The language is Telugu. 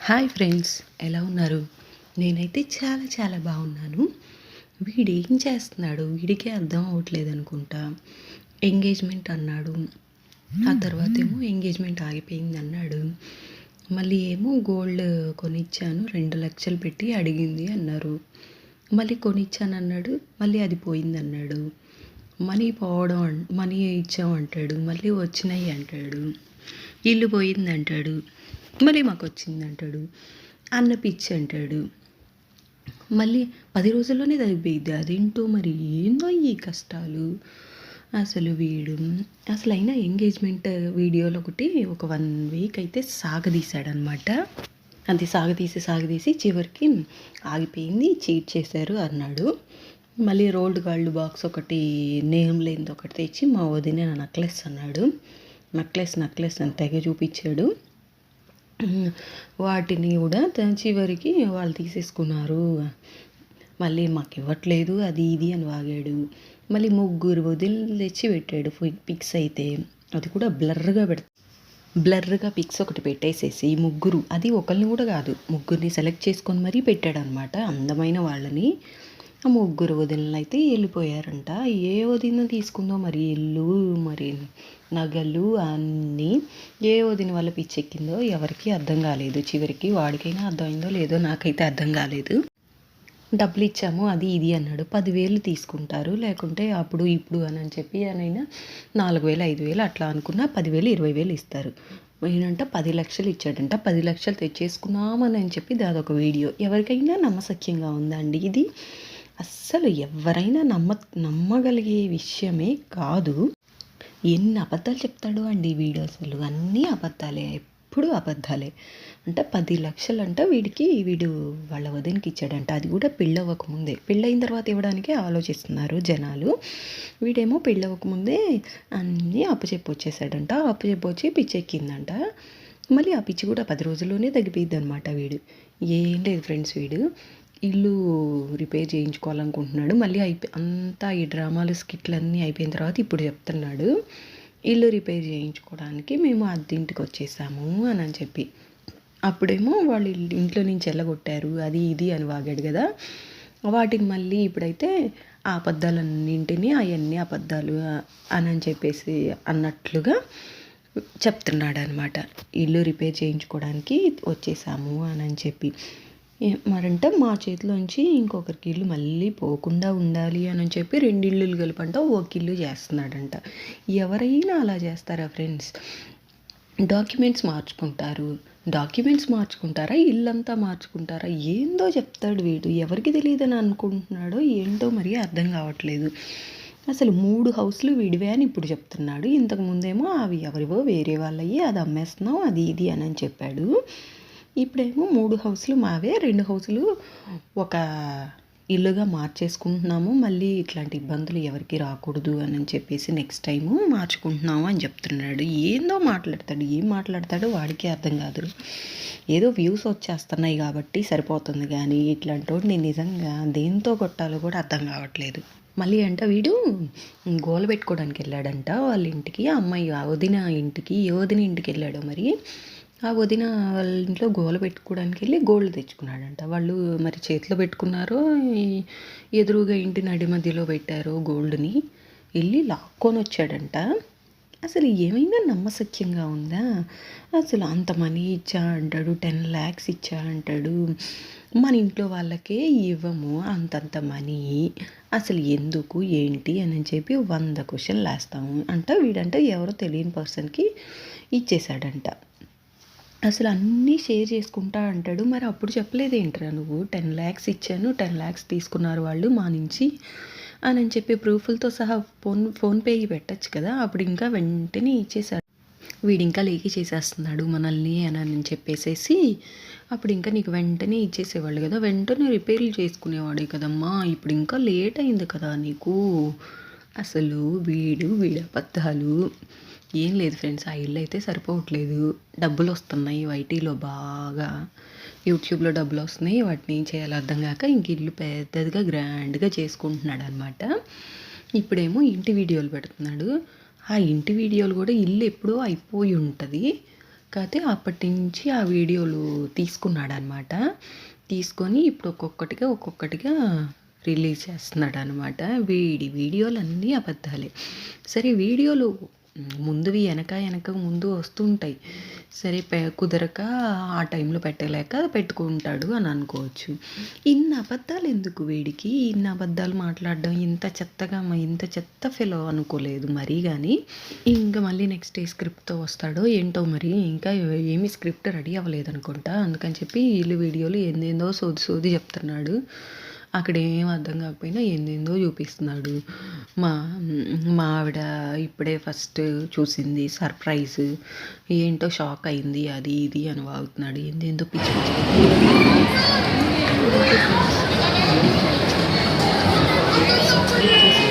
హాయ్ ఫ్రెండ్స్, ఎలా ఉన్నారు? నేనైతే చాలా చాలా బాగున్నాను. వీడేం చేస్తున్నాడు? వీడికే అర్థం అవ్వట్లేదు అనుకుంటా. ఎంగేజ్మెంట్ అన్నాడు, ఆ తర్వాత ఏమో ఎంగేజ్మెంట్ ఆగిపోయింది అన్నాడు. మళ్ళీ ఏమో గోల్డ్ కొనిచ్చాను 2 లక్షలు పెట్టి అడిగింది అన్నారు. మళ్ళీ కొనిచ్చాను అన్నాడు, మళ్ళీ అది పోయింది అన్నాడు. మనీ ఇచ్చామంటాడు, మళ్ళీ వచ్చినాయి అంటాడు. ఇల్లు పోయింది అంటాడు, మళ్ళీ మాకు వచ్చింది అంటాడు. అన్న పిచ్చి అంటాడు. మళ్ళీ 10 రోజుల్లోనే తగ్గిపోయిద్ది. అదేంటో మరి, ఏందో ఈ కష్టాలు. అసలు వీడు అయినా ఎంగేజ్మెంట్ వీడియోలో ఒక 1 వీక్ అయితే సాగదీశాడనమాట. అది సాగదీసి చివరికి ఆగిపోయింది, చీట్ చేశారు అన్నాడు. మళ్ళీ రోల్డ్ గోల్డ్ బాక్స్ ఒకటి, నేమ్ లేనిది ఒకటి తెచ్చి మా వదిన నెక్లెస్ అన్నాడు. నెక్లెస్ అని తెగ చూపించాడు. వాటిని కూడా చివరికి వాళ్ళు తీసేసుకున్నారు. మళ్ళీ మాకు ఇవ్వట్లేదు అది ఇది అని వాగాడు. మళ్ళీ 3 వదిలి తెచ్చి పెట్టాడు పిక్స్. అయితే అది కూడా బ్లర్గా పిక్స్ ఒకటి పెట్టేసేసి అది ఒకరిని కూడా కాదు, 3 సెలెక్ట్ చేసుకొని మరీ పెట్టాడనమాట, అందమైన వాళ్ళని. ఆ 3 వదినలు అయితే వెళ్ళిపోయారంట. ఏ వదిన తీసుకుందో మరి ఇల్లు, మరి నగలు అన్నీ. ఏ వదిన వల్ల పిచ్చెక్కిందో ఎవరికి అర్థం కాలేదు. చివరికి వాడికైనా అర్థమైందో లేదో నాకైతే అర్థం కాలేదు. డబ్బులు ఇచ్చాము అది ఇది అన్నాడు. 10,000 తీసుకుంటారు, లేకుంటే అప్పుడు ఇప్పుడు అని చెప్పి అనైనా 4,000 5,000 అట్లా అనుకున్నా 10,000 20,000 ఇస్తారు. ఈయనంట 10 లక్షలు ఇచ్చాడంట. 10 లక్షలు తెచ్చేసుకున్నామని చెప్పి అదొక వీడియో. ఎవరికైనా నమ్మశక్యంగా ఉందా అండి ఇది? అస్సలు ఎవరైనా నమ్మగలిగే విషయమే కాదు. ఎన్ని అబద్ధాలు చెప్తాడు అండి వీడు. అసలు అన్నీ అబద్ధాలే, ఎప్పుడు అబద్ధాలే. అంటే 10 లక్షలు అంట వీడు వాళ్ళ వదినకి ఇచ్చాడంట. అది కూడా పెళ్ళవ్వకముందే. పెళ్ళయిన తర్వాత ఇవ్వడానికే ఆలోచిస్తున్నారు జనాలు. వీడేమో పెళ్ళవ్వకముందే అన్నీ అప్పచెప్పి వచ్చేసాడంట. అప్పచెప్పొచ్చి పిచ్చెక్కిందంట. మళ్ళీ ఆ పిచ్చి కూడా 10 రోజుల్లోనే తగ్గిపోయిద్ది అనమాట. వీడు ఏం లేదు ఫ్రెండ్స్, వీడు ఇల్లు రిపేర్ చేయించుకోవాలనుకుంటున్నాడు. మళ్ళీ అంతా ఈ డ్రామాలు స్కిట్లు అన్నీ అయిపోయిన తర్వాత ఇప్పుడు చెప్తున్నాడు, ఇల్లు రిపేర్ చేయించుకోవడానికి మేము అద్దెంటికి వచ్చేసాము అని చెప్పి. అప్పుడేమో వాళ్ళు ఇంట్లో నుంచి వెళ్ళగొట్టారు అది ఇది అని వాగాడు కదా. వాటికి మళ్ళీ ఇప్పుడైతే ఆ అబద్ధాలన్నింటినీ అవన్నీ అబద్ధాలు అని చెప్పేసి అన్నట్లుగా చెప్తున్నాడు అనమాట. ఇల్లు రిపేర్ చేయించుకోవడానికి వచ్చేసాము అని చెప్పి. మరంటే మా చేతిలోంచి ఇంకొకరికి ఇల్లు మళ్ళీ పోకుండా ఉండాలి అని చెప్పి 2 ఇల్లులు కలిపంట 1 ఇల్లు చేస్తున్నాడంట. ఎవరైనా అలా చేస్తారా ఫ్రెండ్స్? డాక్యుమెంట్స్ మార్చుకుంటారా, ఇల్లంతా మార్చుకుంటారా? ఏందో చెప్తాడు వీడు. ఎవరికి తెలియదని అనుకుంటున్నాడో ఏంటో మరి అర్థం కావట్లేదు. అసలు 3 హౌస్లు విడివే అని ఇప్పుడు చెప్తున్నాడు. ఇంతకు ముందేమో అవి ఎవరివో వేరే వాళ్ళవి, అది అమ్మేస్తున్నావు అది ఇది అని చెప్పాడు. ఇప్పుడేమో 3 హౌస్లు మావే, 2 హౌస్లు ఒక ఇల్లుగా మార్చేసుకుంటున్నాము. మళ్ళీ ఇట్లాంటి ఇబ్బందులు ఎవరికి రాకూడదు అని చెప్పేసి నెక్స్ట్ టైము మార్చుకుంటున్నాము అని చెప్తున్నాడు. ఏందో మాట్లాడతాడు, ఏం మాట్లాడతాడో వాడికి అర్థం కాదు. ఏదో వ్యూస్ వచ్చేస్తున్నాయి కాబట్టి సరిపోతుంది, కానీ ఇట్లాంటి వాడిని నిజంగా దేంతో కొట్టాలో కూడా అర్థం కావట్లేదు. మళ్ళీ అంట వీడు గోల పెట్టుకోవడానికి వెళ్ళాడంట వాళ్ళ ఇంటికి. అమ్మాయి ఆ వదిన ఇంటికి, ఏ వదిన ఇంటికి వెళ్ళాడో మరి. ఆ వదిన వాళ్ళ ఇంట్లో గోల పెట్టుకోవడానికి వెళ్ళి గోల్డ్ తెచ్చుకున్నాడంట. వాళ్ళు మరి చేతిలో పెట్టుకున్నారో ఎదురుగా ఇంటి నడి మధ్యలో పెట్టారో గోల్డ్ని, వెళ్ళి లాక్కొని వచ్చాడంట. అసలు ఏమైనా నమ్మశక్యంగా ఉందా? అసలు అంత మనీ ఇచ్చా అంటాడు, 10 lakhs ఇచ్చా అంటాడు. మన ఇంట్లో వాళ్ళకే ఇవ్వము అంతంత మనీ, అసలు ఎందుకు ఏంటి అని చెప్పి 100 క్వశ్చన్లు వేస్తాము అంట. వీడంట ఎవరో తెలియని పర్సన్కి ఇచ్చేసాడంట. అసలు అన్నీ షేర్ చేసుకుంటా అంటాడు. మరి అప్పుడు చెప్పలేదేంట్రా నువ్వు? 10 lakhs ఇచ్చాను, 10 lakhs తీసుకున్నారు వాళ్ళు మా నుంచి అని చెప్పి ప్రూఫ్లతో సహా ఫోన్పే పెట్టచ్చు కదా. అప్పుడు ఇంకా వెంటనే ఇచ్చేసాడు. వీడు ఇంకా లేఖి చేసేస్తున్నాడు మనల్ని అని చెప్పేసేసి అప్పుడు ఇంకా నీకు వెంటనే ఇచ్చేసేవాళ్ళు కదా, వెంటనే రిపేర్లు చేసుకునేవాడే కదమ్మా. ఇప్పుడు ఇంకా లేట్ అయింది కదా నీకు. అసలు వీడి అబద్ధాలు ఏం లేదు ఫ్రెండ్స్. ఆ ఇల్లు అయితే సరిపోవట్లేదు. డబ్బులు వస్తున్నాయి వైటీలో బాగా, యూట్యూబ్లో డబ్బులు వస్తున్నాయి. వాటిని ఏం చేయాలో అర్థం కాక ఇంక ఇల్లు పెద్దదిగా గ్రాండ్గా చేసుకుంటున్నాడు అనమాట. ఇప్పుడేమో ఇంటి వీడియోలు పెడుతున్నాడు. ఆ ఇంటి వీడియోలు కూడా ఇల్లు ఎప్పుడో అయిపోయి ఉంటుంది, కాతే అప్పటి నుంచి ఆ వీడియోలు తీసుకున్నాడనమాట. తీసుకొని ఇప్పుడు ఒక్కొక్కటిగా రిలీజ్ చేస్తున్నాడనమాట. వీడియోలన్నీ అబద్ధాలే. సరే వీడియోలు ముందువి వెనక ముందు వస్తుంటాయి. సరే కుదరక ఆ టైంలో పెట్టలేక పెట్టుకుంటాడు అని అనుకోవచ్చు. ఇన్ని అబద్ధాలు ఎందుకు వీడికి? ఇన్ని అబద్ధాలు మాట్లాడడం ఇంత చెత్త ఫెలో అనుకోలేదు మరీ గానీ. ఇంకా మళ్ళీ నెక్స్ట్ డే స్క్రిప్ట్‌తో వస్తాడో ఏంటో మరి. ఇంకా ఏమి స్క్రిప్ట్ రెడీ అవ్వలేదనుకుంటా. అందుకని చెప్పి వీడియోలు ఏందేందో సోది చెప్తున్నాడు. అక్కడ ఏం అర్థం కాకపోయినా ఏందేందో చూపిస్తున్నాడు. మా మా ఆవిడ ఇప్పుడే ఫస్ట్ చూసింది సర్ప్రైజ్, ఏంటో షాక్ అయింది అది ఇది అని వాగుతున్నాడు. ఏందేందో పిచ్చి పిచ్చి